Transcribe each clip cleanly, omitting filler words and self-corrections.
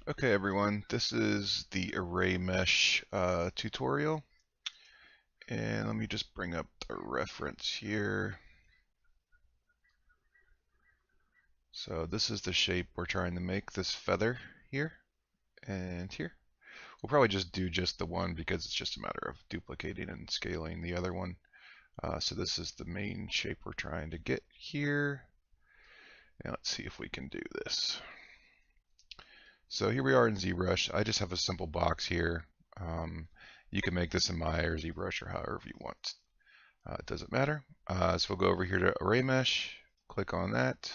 Okay everyone, this is the array mesh tutorial, and let me just bring up the reference here. So this is the shape we're trying to make, this feather here and here. We'll probably just do just the one because it's just a matter of duplicating and scaling the other one. So this is the main shape we're trying to get here, and let's see if we can do this. So here we are in ZBrush. I just have a simple box here. You can make this in Maya or ZBrush or however you want. It doesn't matter. So we'll go over here to Array Mesh, click on that.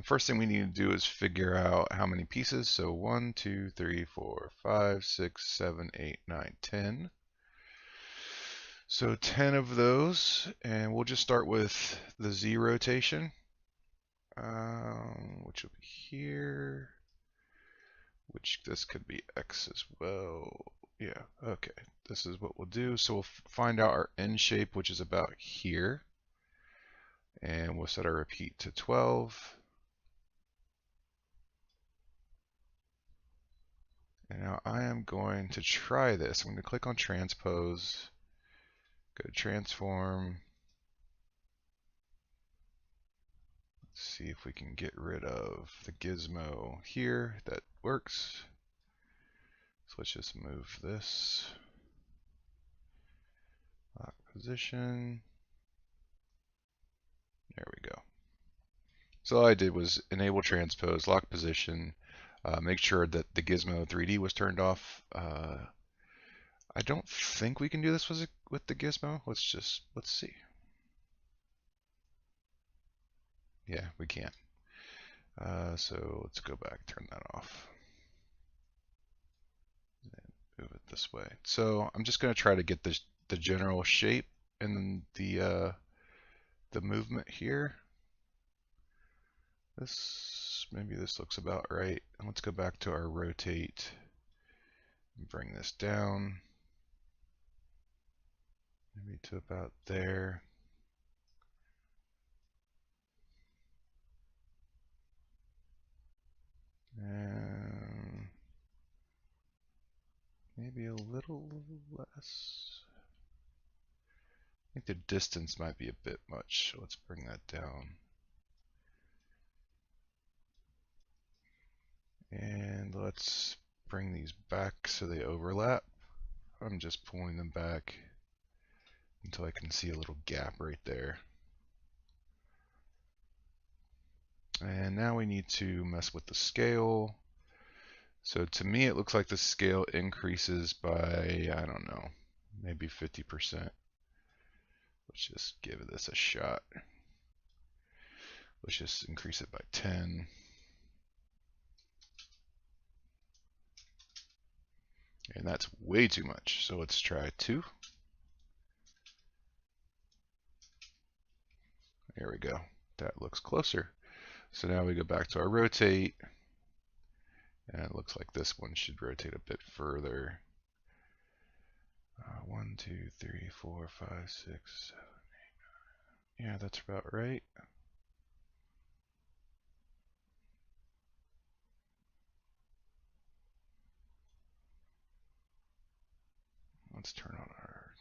First thing we need to do is figure out how many pieces. So 1, 2, 3, 4, 5, 6, 7, 8, 9, 10. So 10 of those, and we'll just start with the ZRotation, which will be here. Which this could be X as well. Yeah, okay. This is what we'll do. So we'll find out our end shape, which is about here. And we'll set our repeat to 12. And now I am going to try this. I'm going to click on Transpose, go to Transform. Let's see if we can get rid of the gizmo here. That works. So let's just move this. Lock position. There we go. So all I did was enable transpose, lock position, make sure that the gizmo 3D was turned off. I don't think we can do this with the gizmo. Let's see. Yeah, we can. So let's go back, turn that off. And move it this way. So I'm just going to try to get the general shape and the movement here. Maybe this looks about right. And let's go back to our rotate and bring this down. Maybe to about there. And maybe a little less. I think the distance might be a bit much. Let's bring that down. And let's bring these back so they overlap. I'm just pulling them back until I can see a little gap right there. And now we need to mess with the scale. So to me, it looks like the scale increases by, I don't know, maybe 50%. Let's just give this a shot. Let's just increase it by 10. And that's way too much. So let's try 2. There we go. That looks closer. So now we go back to our rotate. And it looks like this one should rotate a bit further. 1, 2, 3, 4, 5, 6, 7, 8, 9. Yeah, that's about right. Let's turn on our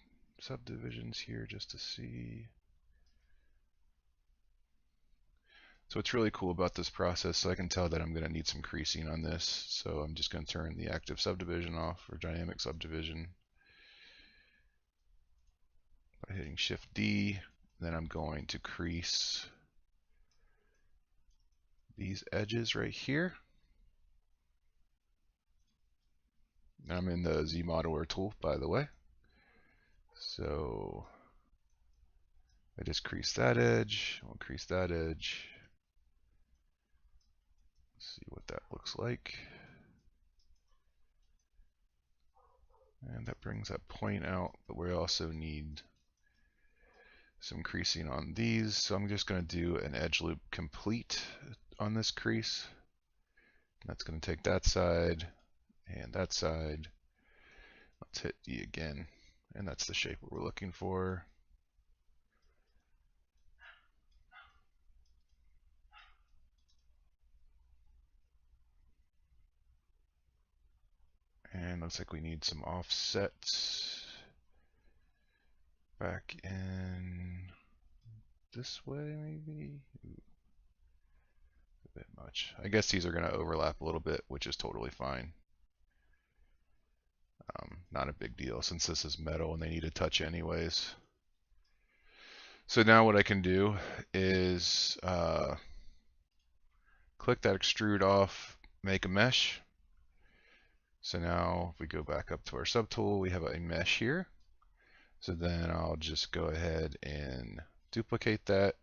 subdivisions here just to see. So what's really cool about this process, so I can tell that I'm going to need some creasing on this. So I'm just going to turn the active subdivision off, or dynamic subdivision, by hitting Shift D. Then I'm going to crease these edges right here. I'm in the Z Modeler tool, by the way. So I just crease that edge. I'll crease that edge. Let's see what that looks like. And that brings that point out, but we also need some creasing on these. So I'm just going to do an edge loop complete on this crease. That's going to take that side and that side. Let's hit D again, and that's the shape we're looking for. And looks like we need some offsets back in this way, maybe? Ooh, a bit much. I guess these are going to overlap a little bit, which is totally fine. Not a big deal since this is metal and they need a touch anyways. So now what I can do is click that extrude off, make a mesh. So now if we go back up to our subtool, we have a mesh here. So then I'll just go ahead and duplicate that,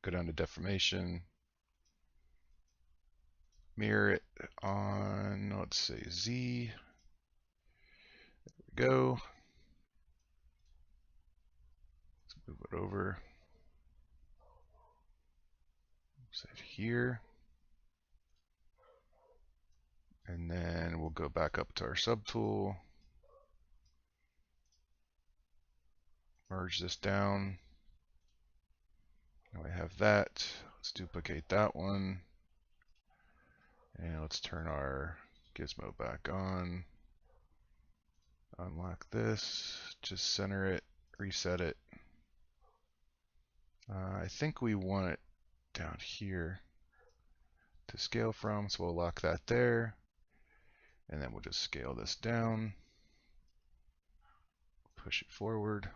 go down to deformation, mirror it on, let's say Z. There we go. Let's move it over. Save here. And then we'll go back up to our subtool, merge this down. Now we have that. Let's duplicate that one. And let's turn our gizmo back on. Unlock this, just center it, reset it. I think we want it down here to scale from, so we'll lock that there. And then we'll just scale this down, push it forward.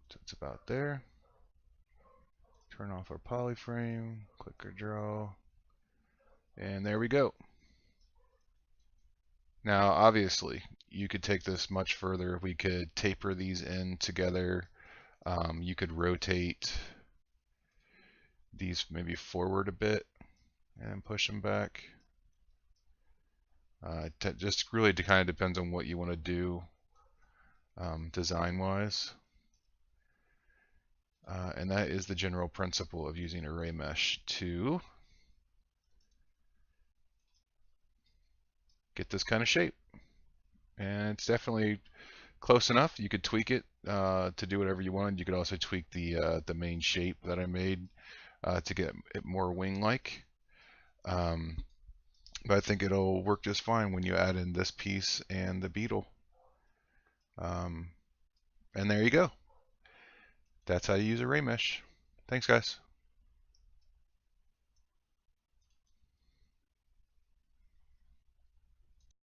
So it's about there. Turn off our polyframe, click or draw, and there we go. Now, obviously, you could take this much further. We could taper these in together. You could rotate these maybe forward a bit and push them back. Just really kind of depends on what you want to do design-wise. And that is the general principle of using array mesh to get this kind of shape. And it's definitely close enough. You could tweak it to do whatever you want. You could also tweak the main shape that I made to get it more wing-like. But I think it'll work just fine when you add in this piece and the beetle. And there you go. That's how you use array mesh. Thanks, guys.